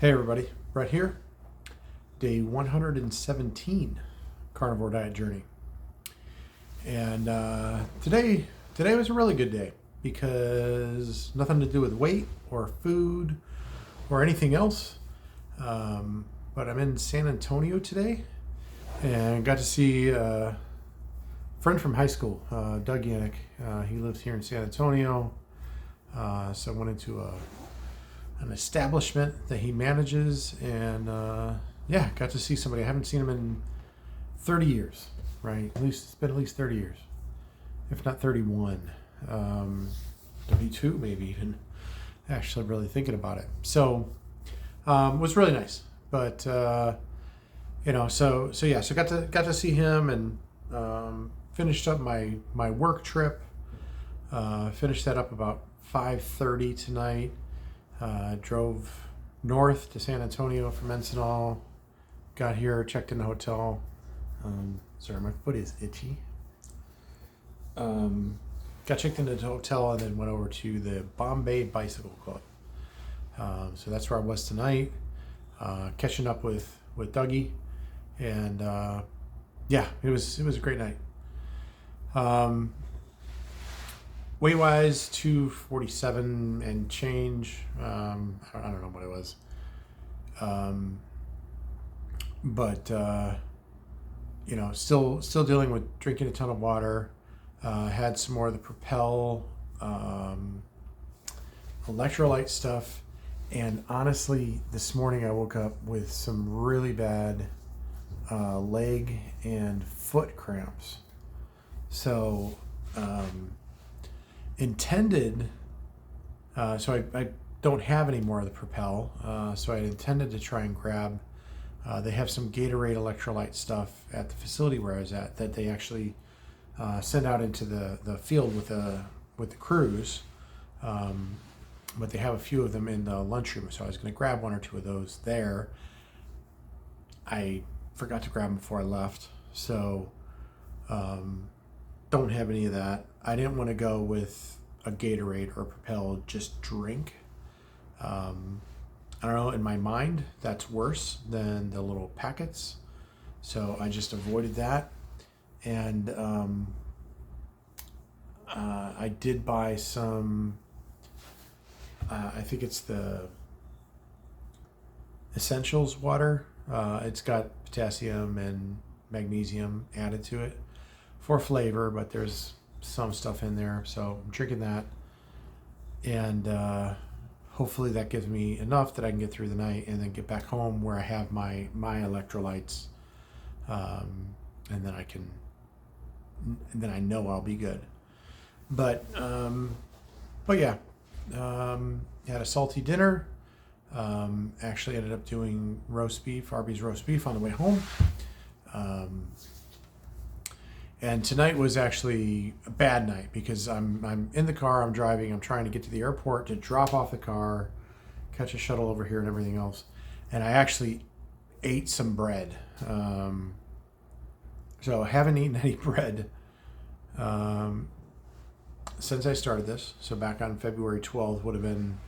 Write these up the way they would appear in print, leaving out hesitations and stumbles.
Hey everybody, Brett here. Day 117 Carnivore Diet journey. And today was a really good day because nothing to do with weight or food or anything else. But I'm in San Antonio today and got to see a friend from high school, Doug Yannick. He lives here in San Antonio. So I went into an establishment that he manages, and got to see somebody. I haven't seen him in 30 years, right? It's been at least 30 years, if not 31, 32 maybe even. Actually, really thinking about it. So it was really nice, but so got to see him and finished up my work trip. Finished that up about 5:30 tonight. Drove north to San Antonio from Encinal. Got here, checked in the hotel. Sorry, my foot is itchy. Got checked into the hotel and then went over to the Bombay Bicycle Club. So that's where I was tonight, catching up with Dougie, and it was a great night. Weight wise, 247 and change. I don't know what it was. Still dealing with drinking a ton of water. Had some more of the Propel electrolyte stuff. And honestly, this morning I woke up with some really bad leg and foot cramps. So, intended, so I don't have any more of the Propel, so I intended to try and grab, they have some Gatorade electrolyte stuff at the facility where I was at that they actually send out into the field with the crews, but they have a few of them in the lunchroom, so I was going to grab one or two of those there. I forgot to grab them before I left, so don't have any of that. I didn't want to go with a Gatorade or Propel just drink. I don't know, in my mind, that's worse than the little packets. So I just avoided that. And I did buy some, I think it's the Essentials water. It's got potassium and magnesium added to it for flavor, but there's some stuff in there, so I'm drinking that, and hopefully that gives me enough that I can get through the night and then get back home where I have my electrolytes, and then I know I'll be good. But had a salty dinner. Actually ended up doing Arby's roast beef on the way home. And tonight was actually a bad night because I'm in the car, I'm driving, I'm trying to get to the airport to drop off the car, catch a shuttle over here and everything else. And I actually ate some bread. So I haven't eaten any bread since I started this. So back on February 12th would have been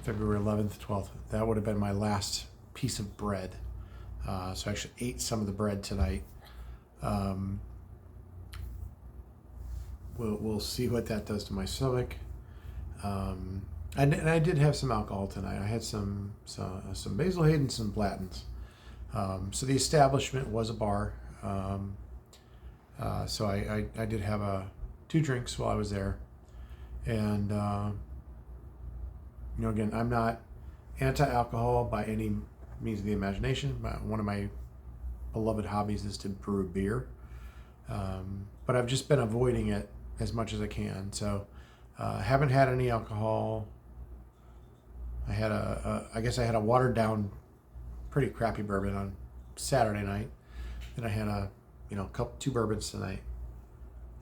February 11th, 12th. That would have been my last piece of bread. So I actually ate some of the bread tonight. We'll see what that does to my stomach. And I did have some alcohol tonight. I had some Basil Hayden and some Blanton's. So the establishment was a bar. So I did have 2 drinks while I was there. And, again, I'm not anti-alcohol by any means of the imagination. One of my beloved hobbies is to brew beer. But I've just been avoiding it as much as I can. So haven't had any alcohol. I had I guess I had a watered down, pretty crappy bourbon on Saturday night. Then I had 2 bourbons tonight,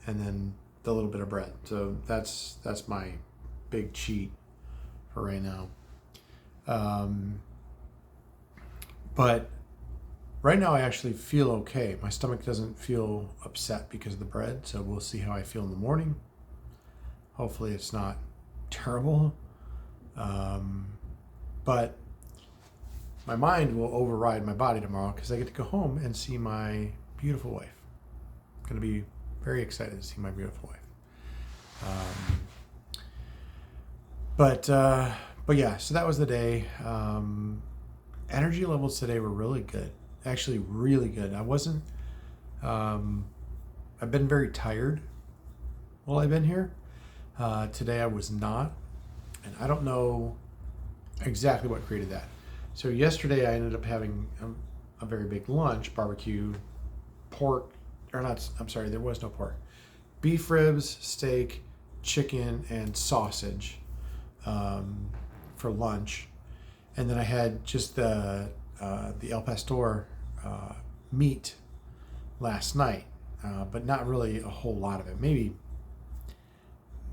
and then the little bit of bread. So that's my big cheat for right now. But right now I actually feel okay. My stomach doesn't feel upset because of the bread, so we'll see how I feel in the morning. Hopefully it's not terrible. But my mind will override my body tomorrow because I get to go home and see my beautiful wife. I'm going to be very excited to see my beautiful wife. But yeah, so that was the day. Energy levels today were really good. Actually, really good. I've been very tired while I've been here. Today I was not, and I don't know exactly what created that. So yesterday I ended up having a very big lunch, barbecue, pork, or not, I'm sorry, there was no pork. Beef ribs, steak, chicken, and sausage for lunch. And then I had just the El Pastor meat last night, but not really a whole lot of it.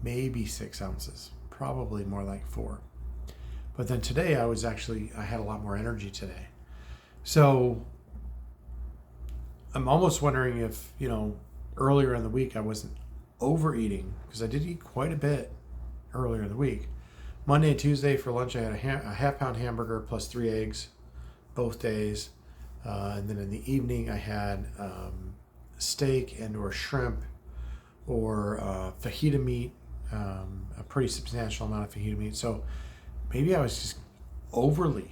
Maybe 6 ounces, probably more like 4. But then today I had a lot more energy today. So I'm almost wondering if, earlier in the week I wasn't overeating, because I did eat quite a bit earlier in the week. Monday and Tuesday for lunch I had a half-pound hamburger plus 3 eggs both days. And then in the evening I had steak and or shrimp or fajita meat, a pretty substantial amount of fajita meat. So maybe I was just overly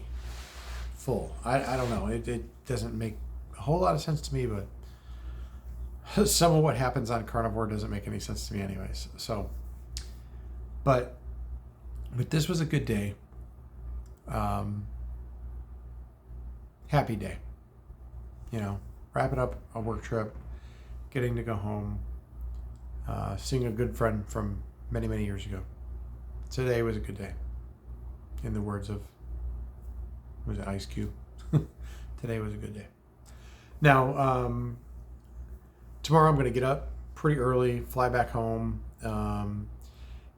full. I don't know. It doesn't make a whole lot of sense to me, but some of what happens on carnivore doesn't make any sense to me anyways. So, but this was a good day. Happy day. Wrapping up a work trip, getting to go home, seeing a good friend from many, many years ago. Today was a good day. In the words of, was it Ice Cube? Today was a good day. Now, tomorrow I'm going to get up pretty early, fly back home,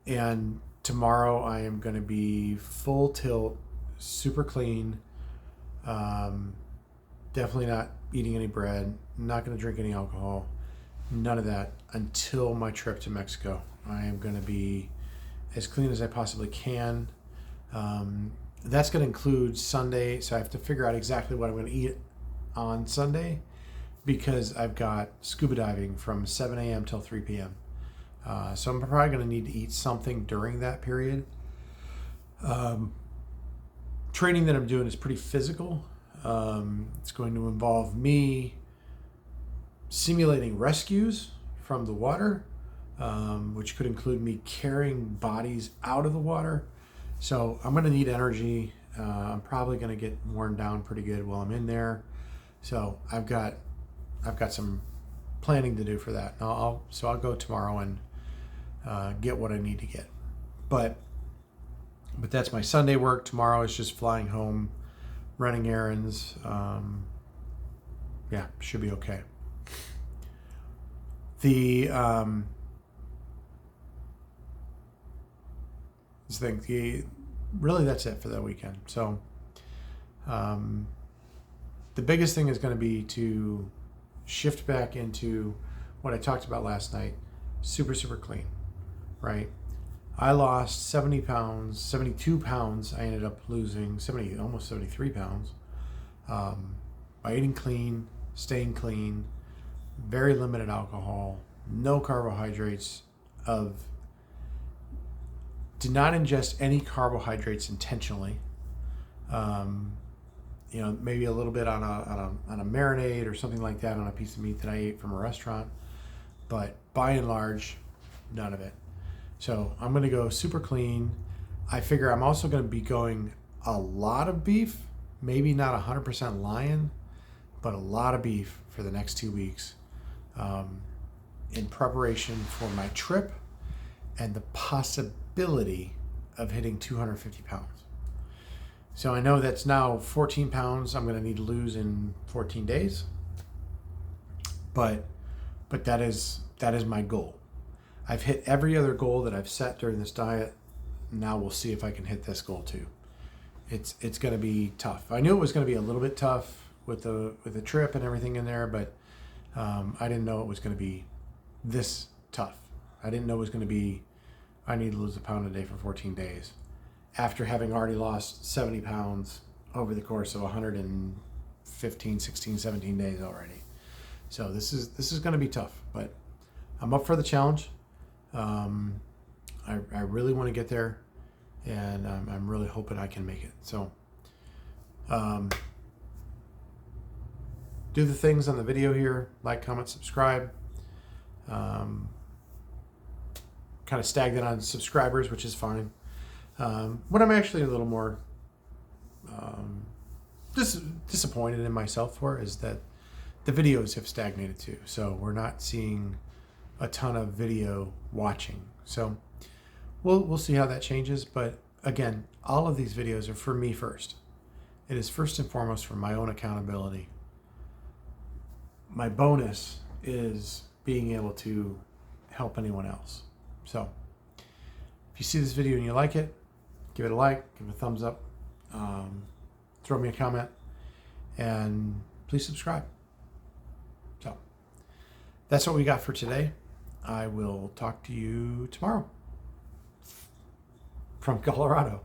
and tomorrow I am going to be full tilt, super clean, definitely not eating any bread, not going to drink any alcohol, none of that until my trip to Mexico. I am going to be as clean as I possibly can. That's going to include Sunday, so I have to figure out exactly what I'm going to eat on Sunday, because I've got scuba diving from 7 a.m. till 3 p.m. So I'm probably going to need to eat something during that period. Training that I'm doing is pretty physical. It's going to involve me simulating rescues from the water, which could include me carrying bodies out of the water. So I'm going to need energy. I'm probably going to get worn down pretty good while I'm in there. So I've got some planning to do for that. I'll go tomorrow and get what I need to get. But that's my Sunday work. Tomorrow is just flying home, running errands. Yeah, should be okay. Really that's it for that weekend. So the biggest thing is going to be to shift back into what I talked about last night, super clean, right? I lost 70 pounds, 72 pounds. I ended up losing almost 73 pounds by eating clean, staying clean, very limited alcohol, no carbohydrates. Did not ingest any carbohydrates intentionally. Maybe a little bit on a marinade or something like that on a piece of meat that I ate from a restaurant, but by and large, none of it. So I'm going to go super clean. I figure I'm also going to be going a lot of beef, maybe not 100% lion, but a lot of beef for the next 2 weeks, in preparation for my trip and the possibility of hitting 250 pounds. So I know that's now 14 pounds I'm going to need to lose in 14 days. But that is my goal. I've hit every other goal that I've set during this diet. Now we'll see if I can hit this goal too. It's going to be tough. I knew it was going to be a little bit tough with the trip and everything in there, but I didn't know it was going to be this tough. I didn't know it was going to be, I need to lose a pound a day for 14 days. After having already lost 70 pounds over the course of 115, 16, 17 days already. So this is going to be tough, but I'm up for the challenge. I really want to get there, and I'm really hoping I can make it. So do the things on the video here: like, comment, subscribe. Kind of stagnant on subscribers, which is fine. What I'm actually a little more disappointed in myself for is that the videos have stagnated too. So we're not seeing a ton of video watching. So we'll see how that changes. But again, all of these videos are for me first. It is first and foremost for my own accountability. My bonus is being able to help anyone else. So if you see this video and you like it, give it a like, give it a thumbs up, throw me a comment, and please subscribe. So that's what we got for today. I will talk to you tomorrow from Colorado.